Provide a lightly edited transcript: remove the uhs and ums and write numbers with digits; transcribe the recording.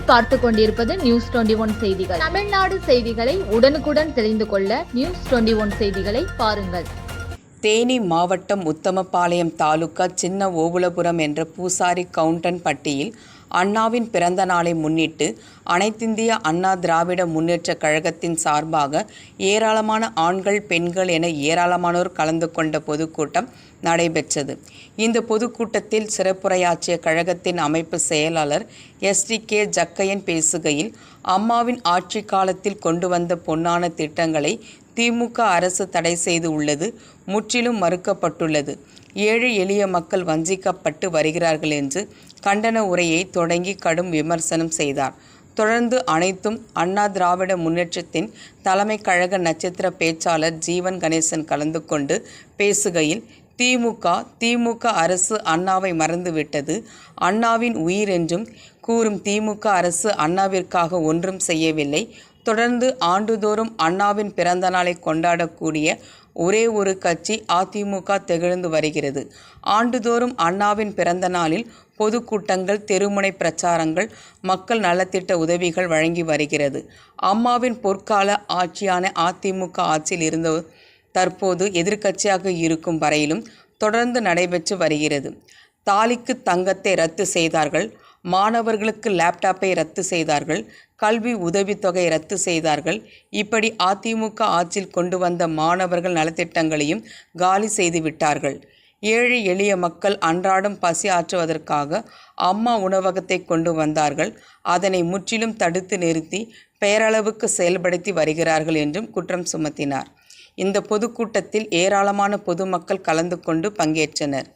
நீங்கள் பார்த்து கொண்டிருப்பது நியூஸ் 21 செய்திகள். தமிழ்நாடு செய்திகளை உடனுக்குடன் தெரிந்து கொள்ள நியூஸ் 21 செய்திகளை பாருங்கள். தேனி மாவட்டம் உத்தமபாளையம் தாலுகா சின்ன ஓபுளபுரம் என்ற பூசாரி கவுண்டன் பட்டியில் அண்ணாவின் பிறந்த நாளை முன்னிட்டு அனைத்திந்திய அண்ணா திராவிட முன்னேற்றக் கழகத்தின் சார்பாக ஏராளமான ஆண்கள் பெண்கள் என ஏராளமானோர் கலந்து கொண்ட பொதுக்கூட்டம் நடைபெற்றது. இந்த பொதுக்கூட்டத்தில் சிறப்புரையாற்றிய கழகத்தின் அமைப்பு செயலாளர் SDK ஜக்கையன் பேசுகையில், அம்மாவின் ஆட்சி காலத்தில் கொண்டு வந்த பொன்னான திட்டங்களை திமுக அரசு தடை செய்து உள்ளது முற்றிலும் மறுக்கப்பட்டுள்ளது. ஏழை எளிய மக்கள் வஞ்சிக்கப்பட்டு வருகிறார்கள் என்று கண்டன உரையை தொடங்கி கடும் விமர்சனம் செய்தார். தொடர்ந்து அனைத்தும் அண்ணா திராவிட முன்னேற்றத்தின் தலைமை கழக நட்சத்திர பேச்சாளர் ஜீவன் கணேசன் கலந்து கொண்டு பேசுகையில், திமுக அரசு அண்ணாவை மறந்துவிட்டது. அண்ணாவின் உயிர் என்றும் கூறும் திமுக அரசு அண்ணாவிற்காக ஒன்றும் செய்யவில்லை. தொடர்ந்து ஆண்டுதோறும் அண்ணாவின் பிறந்த நாளை கொண்டாடக்கூடிய ஒரே ஒரு கட்சி அதிமுக திகழ்ந்து வருகிறது. ஆண்டுதோறும் அண்ணாவின் பிறந்த நாளில் பொதுக்கூட்டங்கள், தெருமுனை பிரச்சாரங்கள், மக்கள் நலத்திட்ட உதவிகள் வழங்கி வருகிறது. அம்மாவின் பொற்கால ஆட்சியான அதிமுக ஆட்சியில் இருந்த தற்போது எதிர்க்கட்சியாக இருக்கும் வரையிலும் தொடர்ந்து நடைபெற்று வருகிறது. தாலிக்கு தங்கத்தை ரத்து செய்தார்கள். மாணவர்களுக்கு லேப்டாப்பை ரத்து செய்தார்கள். கல்வி உதவித்தொகை ரத்து செய்தார்கள். இப்படி அதிமுக ஆட்சியில் கொண்டு வந்த மாணவர்கள் நலத்திட்டங்களையும் காலி செய்து விட்டார்கள். ஏழை எளிய மக்கள் அன்றாடம் பசி ஆற்றுவதற்காக அம்மா உணவகத்தை கொண்டு வந்தார்கள். அதனை முற்றிலும் தடுத்து நிறுத்தி பெயரளவுக்கு செயல்படுத்தி வருகிறார்கள் என்றும் குற்றம் சுமத்தினார். இந்த பொதுக்கூட்டத்தில் ஏராளமான பொதுமக்கள் கலந்து கொண்டு பங்கேற்றனர்.